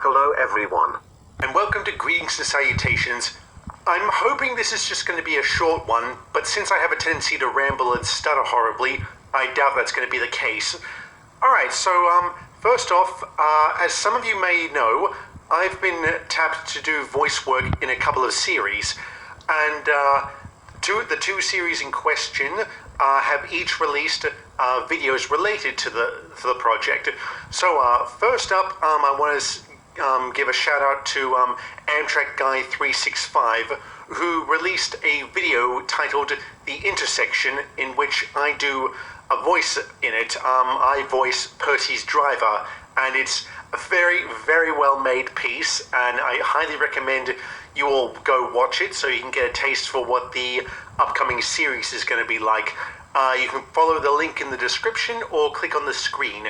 Hello everyone. And welcome to Greetings and Salutations. I'm hoping this is just going to be a short one, but since I have a tendency to ramble and stutter horribly, I doubt that's going to be the case. Alright, so first off, as some of you may know, I've been tapped to do voice work in a couple of series, and the two series in question have each released videos related to the project. So first up, I want to give a shout out to Amtrak Guy 365, who released a video titled The Intersection, in which I do a voice in it. I voice Percy's driver, and it's a very, very well made piece, and I highly recommend you all go watch it so you can get a taste for what the upcoming series is going to be like. You can follow the link in the description or click on the screen.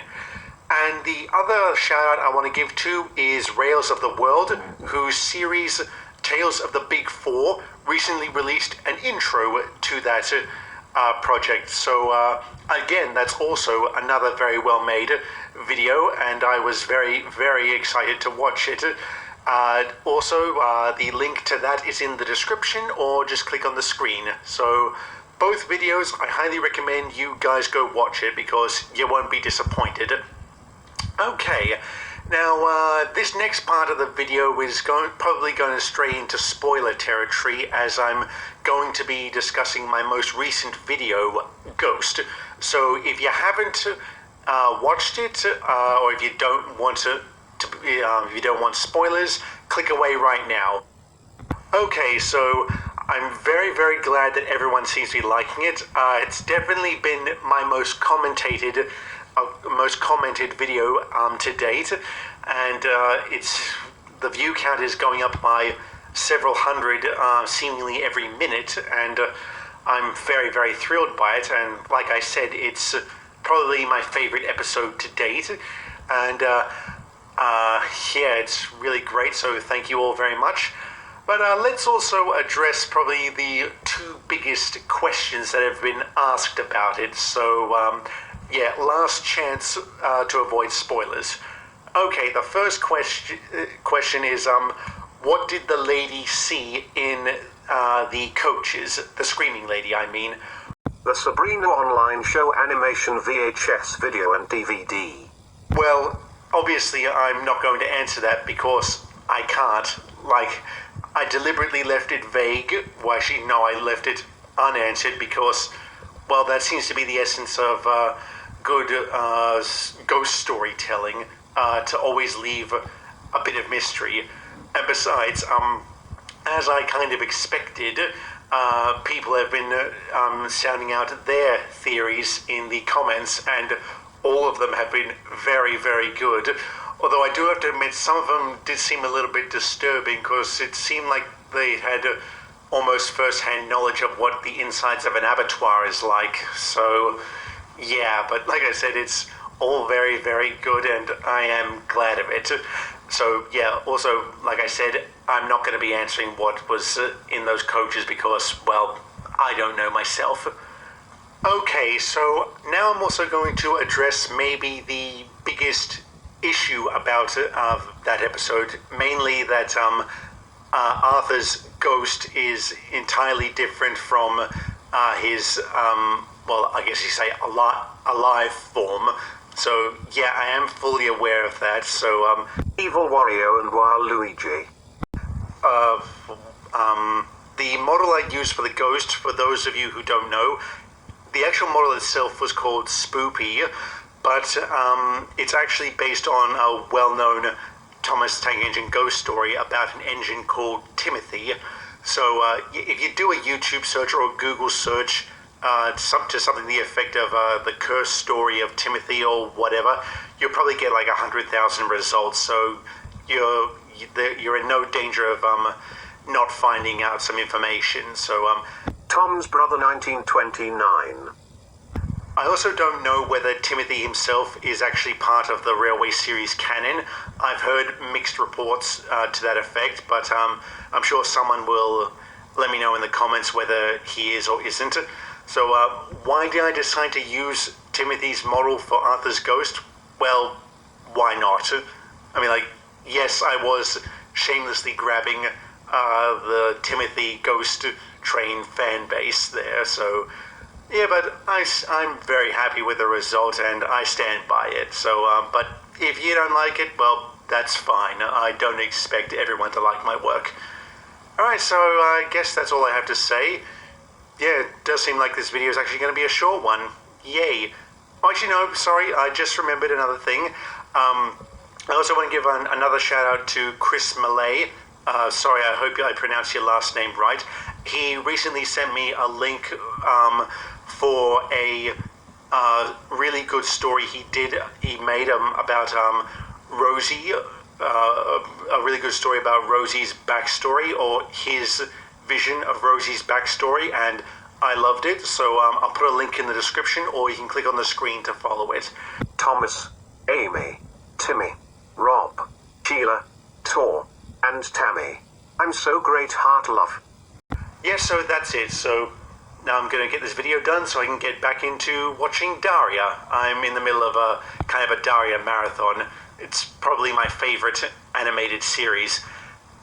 And the other shout out I want to give to is Rails of the World, whose series Tales of the Big Four recently released an intro to that project. So again, that's also another very well made video, and I was very, very excited to watch it. Also, the link to that is in the description, or just click on the screen. So both videos, I highly recommend you guys go watch it because you won't be disappointed. Okay, now this next part of the video is probably going to stray into spoiler territory, as I'm going to be discussing my most recent video, Ghost. So if you haven't watched it, or if you don't want if you don't want spoilers, click away right now. Okay, so I'm very, very glad that everyone seems to be liking it. It's definitely been my most commented video to date, and the view count is going up by several hundred seemingly every minute, and I'm very, very thrilled by it. And like I said, it's probably my favorite episode to date, and yeah, it's really great, so thank you all very much. But let's also address probably the two biggest questions that have been asked about it. So yeah, last chance to avoid spoilers. Okay, the first question is, what did the lady see in the coaches? The screaming lady, I mean. The Sabrina online show animation VHS video and DVD. Well, obviously I'm not going to answer that because I can't. Like, I deliberately left it vague. Well, actually, no, I left it unanswered because, well, that seems to be the essence of good ghost storytelling, to always leave a bit of mystery. And besides, as I kind of expected, people have been sounding out their theories in the comments, and all of them have been very, very good. Although I do have to admit, some of them did seem a little bit disturbing, because it seemed like they had almost first-hand knowledge of what the insides of an abattoir is like. So, yeah, but like I said, it's all very, very good, and I am glad of it. So, yeah, also, like I said, I'm not going to be answering what was in those coaches because, well, I don't know myself. Okay, so now I'm also going to address maybe the biggest issue about that episode, mainly that Arthur's ghost is entirely different from his, well, I guess you say alive form. So yeah, I am fully aware of that. So Evil Wario and Waluigi. The model I used for the ghost, for those of you who don't know, the actual model itself was called Spoopy, but it's actually based on a well-known Thomas Tank Engine ghost story about an engine called Timothy. So if you do a YouTube search or a Google search to something to the effect of the cursed story of Timothy or whatever, you'll probably get like 100,000 results. So you're in no danger of not finding out some information. So Tom's Brother 1929. I also don't know whether Timothy himself is actually part of the Railway series canon. I've heard mixed reports to that effect, but I'm sure someone will let me know in the comments whether he is or isn't. So why did I decide to use Timothy's model for Arthur's ghost? Well, why not? I mean, like, yes, I was shamelessly grabbing the Timothy Ghost Train fan base there, so yeah, but I'm very happy with the result and I stand by it. So, but if you don't like it, well, that's fine. I don't expect everyone to like my work. Alright, so I guess that's all I have to say. Yeah, it does seem like this video is actually going to be a short one. Yay. Oh, actually, no, sorry, I just remembered another thing. I also want to give another shout out to Chris Malay. Sorry, I hope I pronounced your last name right. He recently sent me a link for a really good story he made about Rosie, a really good story about Rosie's backstory, or his vision of Rosie's backstory, and I loved it, so I'll put a link in the description, or you can click on the screen to follow it. Thomas, Amy, Timmy, Rob, Sheila, Tor, and Tammy. I'm so great, heart love. Yeah, so that's it. So now I'm going to get this video done so I can get back into watching Daria. I'm in the middle of a kind of a Daria marathon. It's probably my favorite animated series.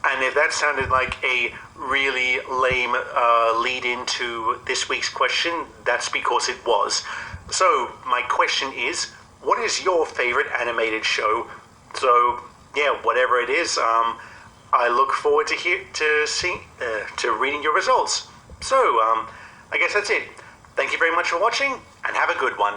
And if that sounded like a really lame lead into this week's question, that's because it was. So my question is, what is your favorite animated show? So yeah, whatever it is, I look forward to reading your results. So I guess that's it. Thank you very much for watching, and have a good one.